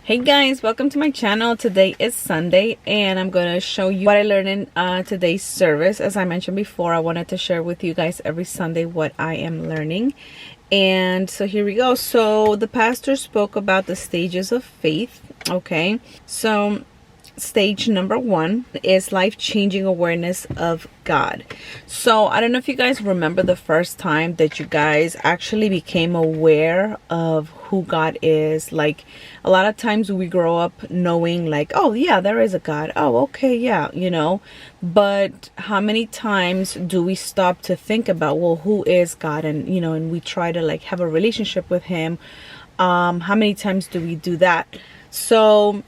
Hey guys, welcome to my channel. Today is Sunday and I'm going to show you what I learned in today's service. As I mentioned before, I wanted to share with you guys every Sunday what I am learning. And so here we go. So the pastor spoke about the stages of faith. Okay, so stage number 1 is life-changing awareness of God. So I don't know if you guys remember the first time that you guys actually became aware of who God is. Like, a lot of times we grow up knowing like, oh yeah, there is a God. Oh, okay, yeah, but how many times do we stop to think about, well, who is God? And and we try to like have a relationship with him. How many times do we do that? So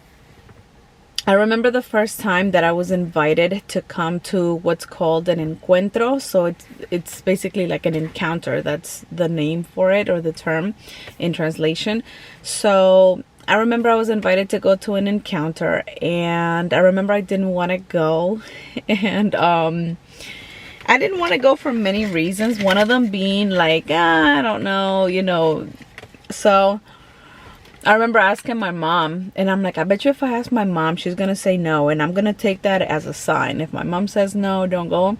I remember the first time that I was invited to come to what's called an encuentro. So it's basically like an encounter. That's the name for it, or the term in translation. So I remember I was invited to go to an encounter, and I remember I didn't want to go. And I didn't want to go for many reasons. One of them being like, I don't know, So I remember asking my mom, and I'm like, I bet you if I ask my mom, she's going to say no. And I'm going to take that as a sign. If my mom says no, don't go,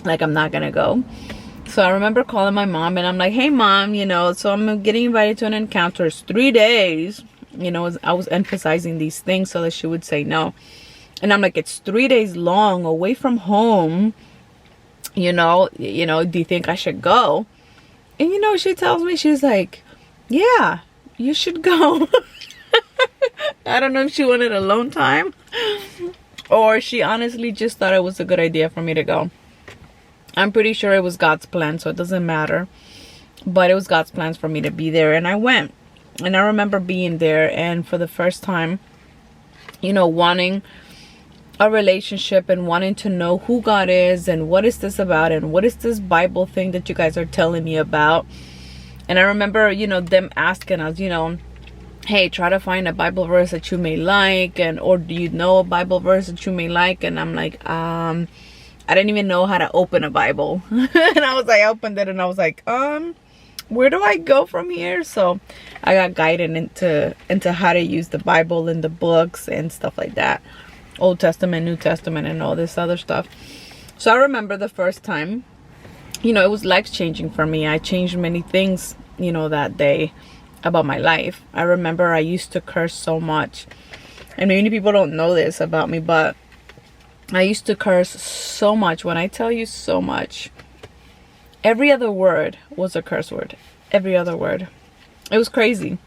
like, I'm not going to go. So I remember calling my mom, and I'm like, hey mom, so I'm getting invited to an encounter. It's 3 days. I was emphasizing these things so that she would say no. And I'm like, it's 3 days long away from home. Do you think I should go? And she tells me, she's like, yeah, you should go. I don't know if she wanted alone time, or she honestly just thought it was a good idea for me to go. I'm pretty sure it was God's plan, so it doesn't matter. But it was God's plans for me to be there, and I went. And I remember being there, and for the first time, wanting a relationship and wanting to know who God is and what is this about and what is this Bible thing that you guys are telling me about. And I remember, them asking us, hey, try to find a Bible verse that you may like, or do you know a Bible verse that you may like? And I'm like, I didn't even know how to open a Bible. And I opened it and I was like, where do I go from here? So I got guided into how to use the Bible and the books and stuff like that. Old Testament, New Testament, and all this other stuff. So I remember the first time, it was life-changing for me. I changed many things, that day about my life. I remember I used to curse so much. And many people don't know this about me, but I used to curse so much. When I tell you so much, every other word was a curse word. Every other word. It was crazy.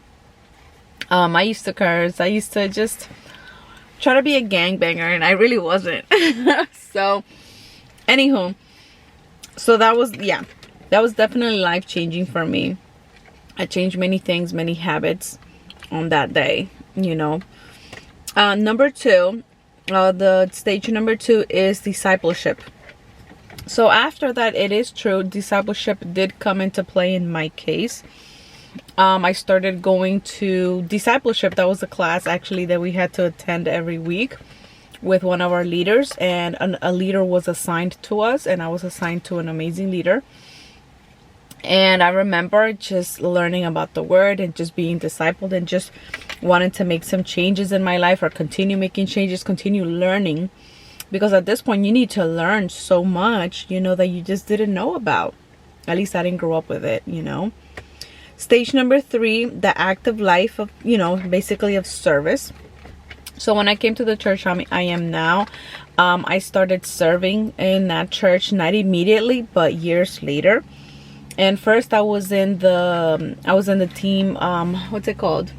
I used to curse. I used to just try to be a gangbanger, and I really wasn't. So, anywho, so that was definitely life-changing for me. I changed many things, many habits on that day, Number 2, the stage number 2 is discipleship. So after that, it is true, discipleship did come into play in my case. I started going to discipleship. That was a class actually that we had to attend every week with one of our leaders, and a leader was assigned to us, and I was assigned to an amazing leader. And I remember just learning about the word and just being discipled and just wanting to make some changes in my life, or continue making changes, continue learning, because at this point you need to learn so much, that you just didn't know about. At least I didn't grow up with it, Stage number 3, the active life of, basically of service. So when I came to the church I am now, I started serving in that church, not immediately, but years later. And first I was in the team, what's it called?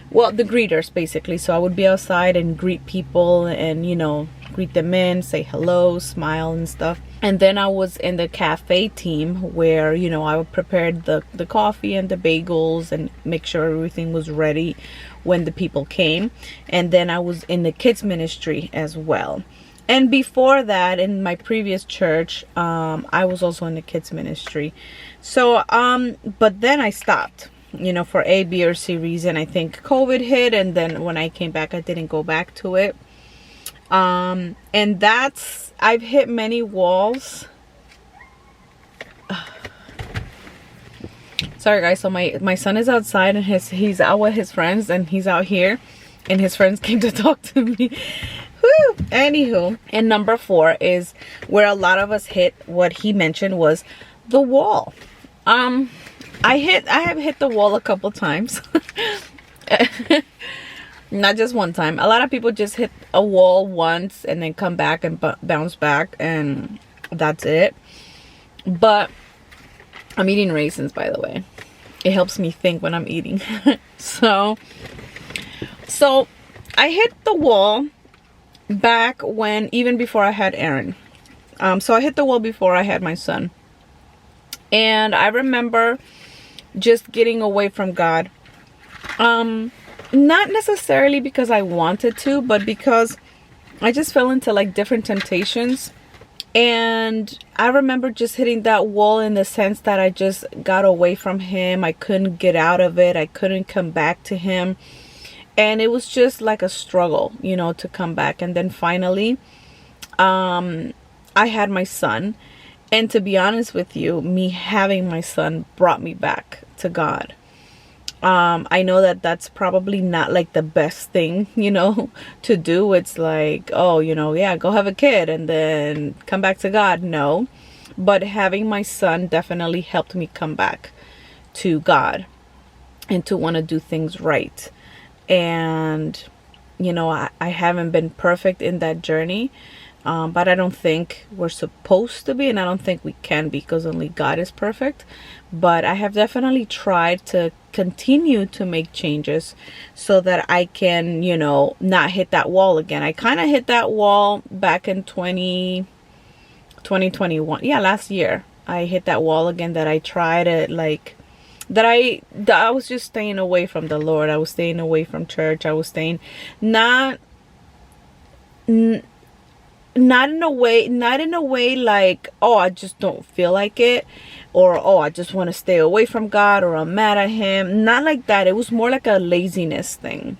Well, the greeters, basically. So I would be outside and greet people and, greet them in, say hello, smile and stuff. And then I was in the cafe team where, I would prepare the coffee and the bagels and make sure everything was ready when the people came. And then I was in the kids ministry as well. And before that, in my previous church, I was also in the kids ministry. So, but then I stopped, for A, B, or C reason. I think COVID hit, and then when I came back, I didn't go back to it. And I've hit many walls. Sorry guys, so my son is outside and he's out with his friends, and he's out here and his friends came to talk to me. Woo! Anywho, and number 4 is where a lot of us hit what he mentioned was the wall. I have hit the wall a couple times. Not just one time. A lot of people just hit a wall once and then come back and bounce back, and that's it. But I'm eating raisins, by the way. It helps me think when I'm eating. So I hit the wall back when, even before I had Aaron. So I hit the wall before I had my son. And I remember just getting away from God. Not necessarily because I wanted to, but because I just fell into like different temptations. And I remember just hitting that wall in the sense that I just got away from him. I couldn't get out of it. I couldn't come back to him. And it was just like a struggle, you know, to come back. And then finally, I had my son. And to be honest with you, me having my son brought me back to God. I know that that's probably not like the best thing, you know, to do. It's like, oh, you know, yeah, go have a kid and then come back to God. No, but having my son definitely helped me come back to God and to want to do things right. And, you know, I haven't been perfect in that journey. But I don't think we're supposed to be, and I don't think we can be, because only God is perfect. But I have definitely tried to continue to make changes so that I can, you know, not hit that wall again. I kind of hit that wall back in 2021. Yeah, last year. I hit that wall again, that I tried to like, that I was just staying away from the Lord. I was staying away from church. I was staying not in a way like, oh, I just don't feel like it, or oh, I just want to stay away from God, or I'm mad at him. Not like that. It was more like a laziness thing.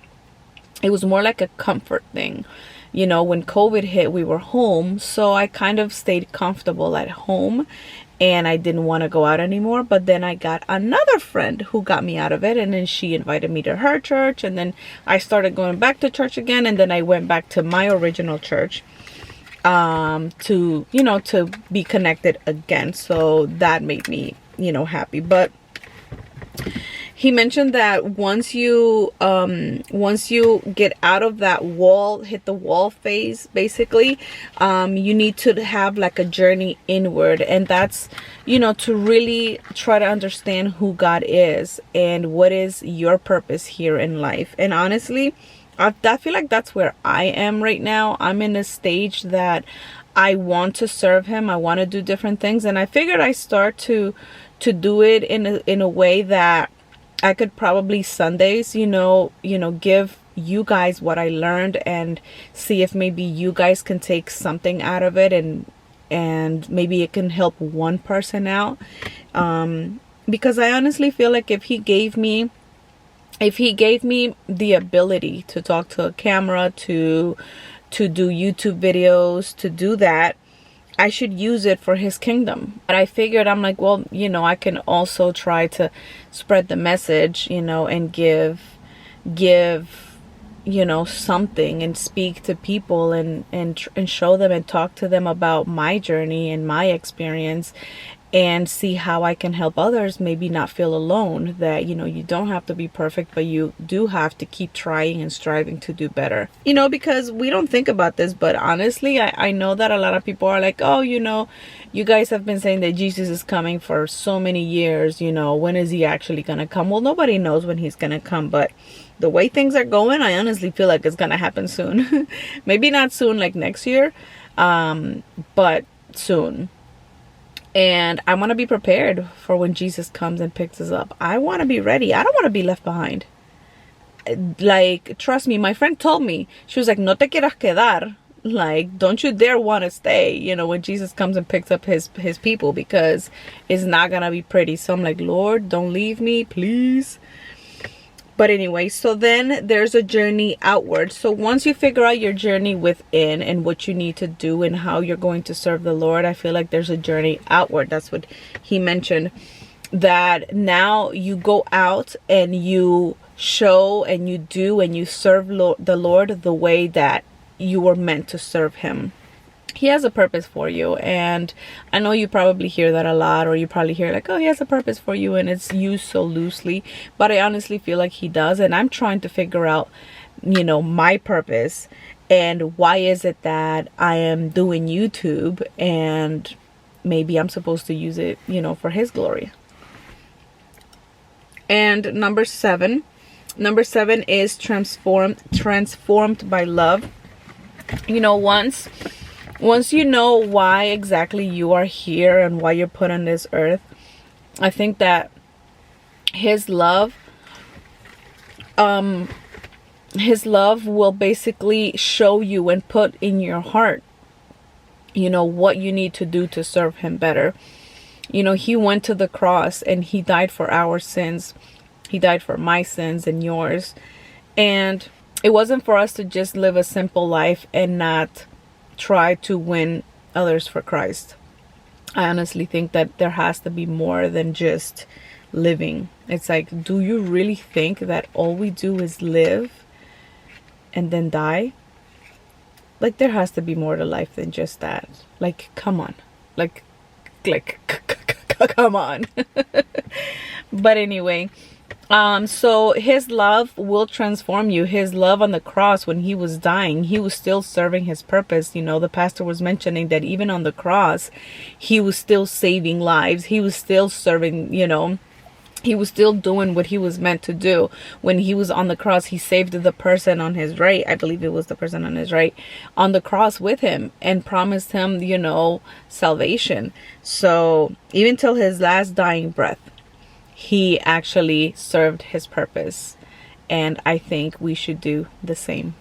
It was more like a comfort thing. You know, when COVID hit, we were home, so I kind of stayed comfortable at home and I didn't want to go out anymore. But then I got another friend who got me out of it, and then she invited me to her church, and then I started going back to church again, and then I went back to my original church to, you know, to be connected again. So that made me, you know, happy. But he mentioned that once you get out of that wall, hit the wall phase, basically, you need to have like a journey inward, and that's, you know, to really try to understand who God is and what is your purpose here in life. And honestly, I feel like that's where I am right now. I'm in a stage that I want to serve him. I want to do different things, and I figured I start to do it in a way that I could probably Sundays, you know, give you guys what I learned and see if maybe you guys can take something out of it, and maybe it can help one person out. Because I honestly feel like if he gave me the ability to talk to a camera, to do YouTube videos, to do that, I should use it for his kingdom. But I figured, I'm like, well, you know, I can also try to spread the message, you know, and give, you know, something, and speak to people and show them and talk to them about my journey and my experience, and see how I can help others maybe not feel alone, that, you know, you don't have to be perfect, but you do have to keep trying and striving to do better. You know, because we don't think about this, but honestly, I know that a lot of people are like, oh, you know, you guys have been saying that Jesus is coming for so many years, you know, when is he actually gonna come? Well, nobody knows when he's gonna come, but the way things are going, I honestly feel like it's gonna happen soon. Maybe not soon like next year, but soon. And I want to be prepared for when Jesus comes and picks us up. I want to be ready. I don't want to be left behind. Like, trust me, my friend told me, she was like, no te quieras quedar. Like, don't you dare want to stay, you know, when Jesus comes and picks up his people, because it's not going to be pretty. So I'm like, Lord, don't leave me, please. But anyway, so then there's a journey outward. So once you figure out your journey within and what you need to do and how you're going to serve the Lord, I feel like there's a journey outward. That's what he mentioned. that now you go out and you show and you do and you serve the Lord the way that you were meant to serve him. He has a purpose for you. And I know you probably hear that a lot, or you probably hear like, oh, he has a purpose for you, and it's used so loosely. But I honestly feel like he does. And I'm trying to figure out, my purpose, and why is it that I am doing YouTube, and maybe I'm supposed to use it, for his glory. And number seven is transformed by love. Once you know why exactly you are here and why you're put on this earth, I think that his love will basically show you and put in your heart, what you need to do to serve him better. He went to the cross and he died for our sins. He died for my sins and yours. And it wasn't for us to just live a simple life and not try to win others for Christ. I honestly think that there has to be more than just living. It's like, do you really think that all we do is live and then die? Like, there has to be more to life than just that. Like, come on. Like come on. But anyway, so his love will transform you. His love on the cross, when he was dying, he was still serving his purpose. The pastor was mentioning that even on the cross, he was still saving lives. He was still serving, he was still doing what he was meant to do. When he was on the cross, he saved the person on his right. I believe it was the person on his right on the cross with him, and promised him, salvation. So even till his last dying breath, he actually served his purpose. And I think we should do the same.